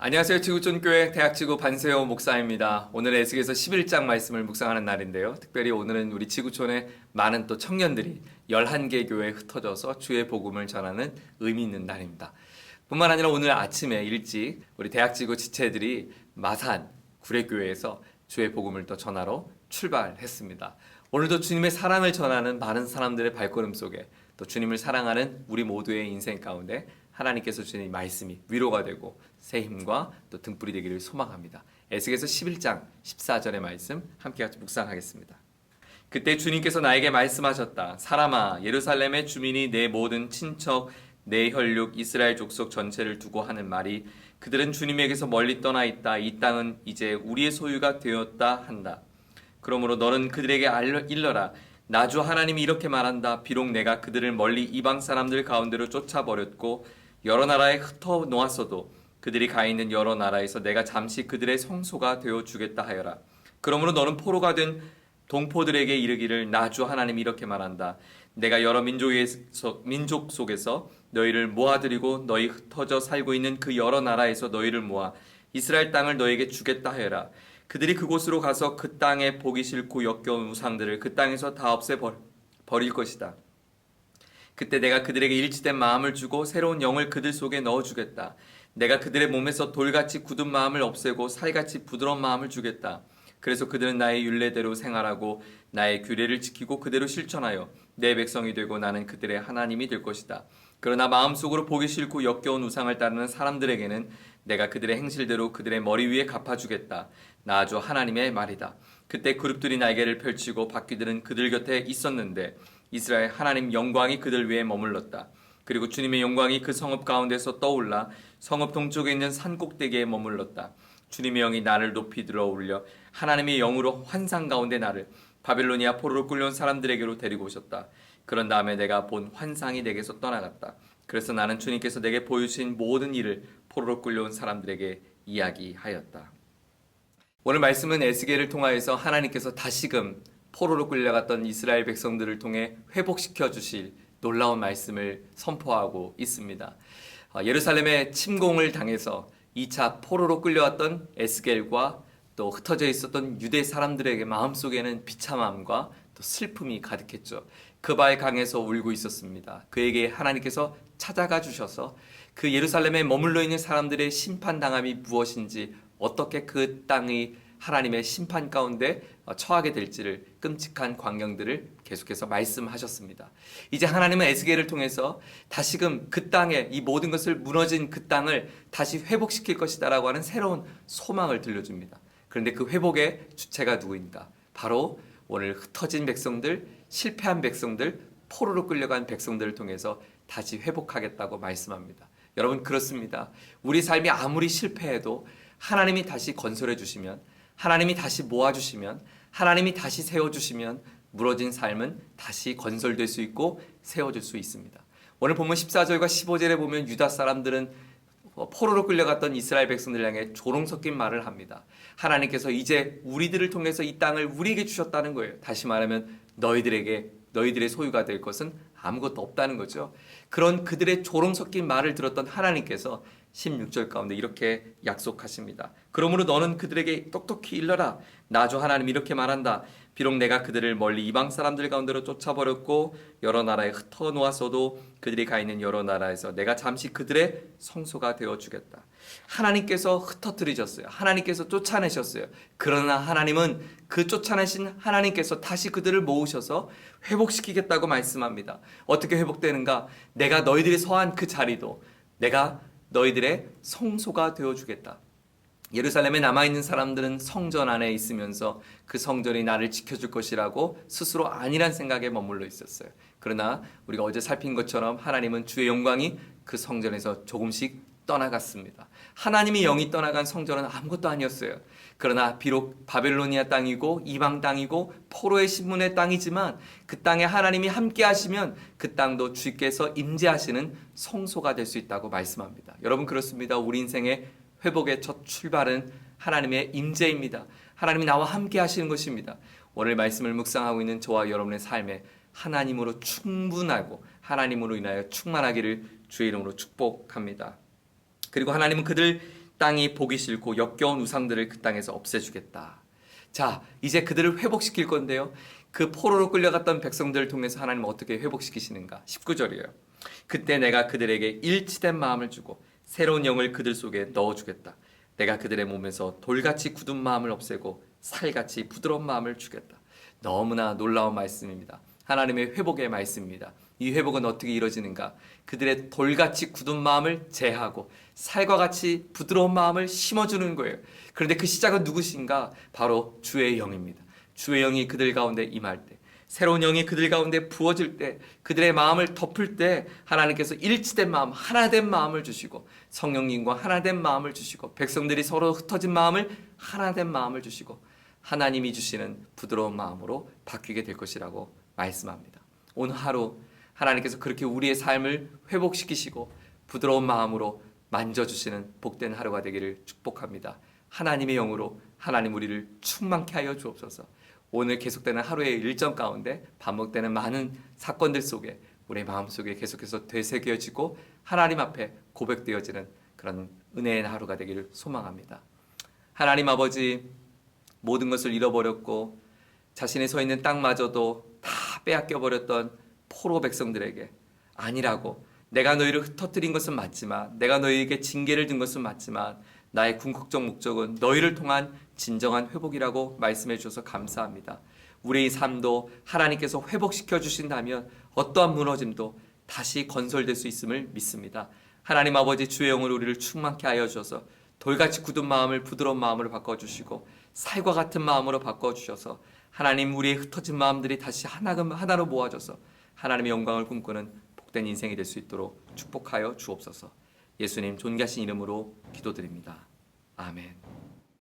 안녕하세요. 지구촌교회 대학지구 반세호 목사입니다. 오늘 에스겔서 11장 말씀을 묵상하는 날인데요. 특별히 오늘은 우리 지구촌의 많은 또 청년들이 11개 교회에 흩어져서 주의 복음을 전하는 의미 있는 날입니다. 뿐만 아니라 오늘 아침에 일찍 우리 대학지구 지체들이 마산 구례교회에서 주의 복음을 또 전하러 출발했습니다. 오늘도 주님의 사랑을 전하는 많은 사람들의 발걸음 속에 또 주님을 사랑하는 우리 모두의 인생 가운데 하나님께서 주신 이 말씀이 위로가 되고 새 힘과 또 등불이 되기를 소망합니다. 에스겔서 11장 14절의 말씀 함께 같이 묵상하겠습니다. 그때 주님께서 나에게 말씀하셨다. 사람아, 예루살렘의 주민이 내 모든 친척, 내 혈육, 이스라엘 족속 전체를 두고 하는 말이 그들은 주님에게서 멀리 떠나 있다. 이 땅은 이제 우리의 소유가 되었다 한다. 그러므로 너는 그들에게 일러라. 나 주 하나님이 이렇게 말한다. 비록 내가 그들을 멀리 이방 사람들 가운데로 쫓아버렸고 여러 나라에 흩어 놓았어도 그들이 가 있는 여러 나라에서 내가 잠시 그들의 성소가 되어 주겠다 하여라. 그러므로 너는 포로가 된 동포들에게 이르기를 나 주 하나님이 이렇게 말한다. 내가 여러 민족 속에서 너희를 모아들이고 너희 흩어져 살고 있는 그 여러 나라에서 너희를 모아 이스라엘 땅을 너희에게 주겠다 하여라. 그들이 그곳으로 가서 그 땅에 보기 싫고 역겨운 우상들을 그 땅에서 다 버릴 것이다. 그때 내가 그들에게 일치된 마음을 주고 새로운 영을 그들 속에 넣어주겠다. 내가 그들의 몸에서 돌같이 굳은 마음을 없애고 살같이 부드러운 마음을 주겠다. 그래서 그들은 나의 율례대로 생활하고 나의 규례를 지키고 그대로 실천하여 내 백성이 되고 나는 그들의 하나님이 될 것이다. 그러나 마음속으로 보기 싫고 역겨운 우상을 따르는 사람들에게는 내가 그들의 행실대로 그들의 머리 위에 갚아주겠다. 나 주 하나님의 말이다. 그때 그룹들이 날개를 펼치고 바퀴들은 그들 곁에 있었는데 이스라엘 하나님 영광이 그들 위에 머물렀다. 그리고 주님의 영광이 그 성읍 가운데서 떠올라 성읍 동쪽에 있는 산 꼭대기에 머물렀다. 주님의 영이 나를 높이 들어 올려 하나님의 영으로 환상 가운데 나를 바빌로니아 포로로 끌려온 사람들에게로 데리고 오셨다. 그런 다음에 내가 본 환상이 내게서 떠나갔다. 그래서 나는 주님께서 내게 보여주신 모든 일을 포로로 끌려온 사람들에게 이야기하였다. 오늘 말씀은 에스겔을 통하여서 하나님께서 다시금 포로로 끌려갔던 이스라엘 백성들을 통해 회복시켜 주실 놀라운 말씀을 선포하고 있습니다. 예루살렘의 침공을 당해서 2차 포로로 끌려왔던 에스겔과 또 흩어져 있었던 유대 사람들에게 마음속에는 비참함과 또 슬픔이 가득했죠. 그발 강에서 울고 있었습니다. 그에게 하나님께서 찾아가 주셔서 그 예루살렘에 머물러 있는 사람들의 심판당함이 무엇인지 어떻게 그 땅이 하나님의 심판 가운데 처하게 될지를 끔찍한 광경들을 계속해서 말씀하셨습니다. 이제 하나님은 에스겔을 통해서 다시금 그 땅에 이 모든 것을 무너진 그 땅을 다시 회복시킬 것이다라고 하는 새로운 소망을 들려줍니다. 그런데 그 회복의 주체가 누구인가? 바로 오늘 흩어진 백성들, 실패한 백성들, 포로로 끌려간 백성들을 통해서 다시 회복하겠다고 말씀합니다. 여러분 그렇습니다. 우리 삶이 아무리 실패해도 하나님이 다시 건설해 주시면, 하나님이 다시 모아주시면, 하나님이 다시 세워주시면 무너진 삶은 다시 건설될 수 있고 세워질 수 있습니다. 오늘 본문 14절과 15절에 보면 유다 사람들은 포로로 끌려갔던 이스라엘 백성들 향해 조롱 섞인 말을 합니다. 하나님께서 이제 우리들을 통해서 이 땅을 우리에게 주셨다는 거예요. 다시 말하면 너희들의 소유가 될 것은 아무것도 없다는 거죠. 그런 그들의 조롱 섞인 말을 들었던 하나님께서 16절 가운데 이렇게 약속하십니다. 그러므로 너는 그들에게 똑똑히 일러라. 나 주 하나님 이렇게 말한다. 비록 내가 그들을 멀리 이방 사람들 가운데로 쫓아버렸고 여러 나라에 흩어 놓았어도 그들이 가 있는 여러 나라에서 내가 잠시 그들의 성소가 되어주겠다. 하나님께서 흩어뜨리셨어요. 하나님께서 쫓아내셨어요. 그러나 하나님은 그 쫓아내신 하나님께서 다시 그들을 모으셔서 회복시키겠다고 말씀합니다. 어떻게 회복되는가? 내가 너희들이 서한 그 자리도 내가 너희들의 성소가 되어주겠다. 예루살렘에 남아있는 사람들은 성전 안에 있으면서 그 성전이 나를 지켜줄 것이라고 스스로 아니란 생각에 머물러 있었어요. 그러나 우리가 어제 살핀 것처럼 하나님은 주의 영광이 그 성전에서 조금씩 떠나갔습니다. 하나님의 영이 떠나간 성전은 아무것도 아니었어요. 그러나 비록 바벨로니아 땅이고 이방 땅이고 포로의 신분의 땅이지만 그 땅에 하나님이 함께 하시면 그 땅도 주께서 임재하시는 성소가 될 수 있다고 말씀합니다. 여러분 그렇습니다. 우리 인생의 회복의 첫 출발은 하나님의 임재입니다. 하나님이 나와 함께 하시는 것입니다. 오늘 말씀을 묵상하고 있는 저와 여러분의 삶에 하나님으로 충분하고 하나님으로 인하여 충만하기를 주의 이름으로 축복합니다. 그리고 하나님은 그들 땅이 보기 싫고 역겨운 우상들을 그 땅에서 없애주겠다. 자, 이제 그들을 회복시킬 건데요. 그 포로로 끌려갔던 백성들을 통해서 하나님은 어떻게 회복시키시는가? 19절이에요. 그때 내가 그들에게 일치된 마음을 주고 새로운 영을 그들 속에 넣어주겠다. 내가 그들의 몸에서 돌같이 굳은 마음을 없애고 살같이 부드러운 마음을 주겠다. 너무나 놀라운 말씀입니다. 하나님의 회복의 말씀입니다. 이 회복은 어떻게 이루어지는가? 그들의 돌같이 굳은 마음을 제하고 살과 같이 부드러운 마음을 심어주는 거예요. 그런데 그 시작은 누구신가? 바로 주의 영입니다. 주의 영이 그들 가운데 임할 때, 새로운 영이 그들 가운데 부어질 때, 그들의 마음을 덮을 때 하나님께서 일치된 마음, 하나된 마음을 주시고 성령님과 하나된 마음을 주시고 백성들이 서로 흩어진 마음을 하나된 마음을 주시고 하나님이 주시는 부드러운 마음으로 바뀌게 될 것이라고 말씀합니다. 오늘 하루 하나님께서 그렇게 우리의 삶을 회복시키시고 부드러운 마음으로 만져주시는 복된 하루가 되기를 축복합니다. 하나님의 영으로 하나님 우리를 충만케 하여 주옵소서. 오늘 계속되는 하루의 일정 가운데 반복되는 많은 사건들 속에 우리의 마음속에 계속해서 되새겨지고 하나님 앞에 고백되어지는 그런 은혜의 하루가 되기를 소망합니다. 하나님 아버지, 모든 것을 잃어버렸고 자신이 서 있는 땅마저도 다 빼앗겨버렸던 포로 백성들에게 아니라고, 내가 너희를 흩어뜨린 것은 맞지만, 내가 너희에게 징계를 준 것은 맞지만 나의 궁극적 목적은 너희를 통한 진정한 회복이라고 말씀해 주셔서 감사합니다. 우리의 삶도 하나님께서 회복시켜 주신다면 어떠한 무너짐도 다시 건설될 수 있음을 믿습니다. 하나님 아버지, 주의 영으로 우리를 충만케 하여 주셔서 돌같이 굳은 마음을 부드러운 마음으로 바꿔주시고 살과 같은 마음으로 바꿔주셔서 하나님, 우리의 흩어진 마음들이 다시 하나로 모아져서 하나님의 영광을 꿈꾸는 복된 인생이 될 수 있도록 축복하여 주옵소서. 예수님 존귀하신 이름으로 기도드립니다. 아멘.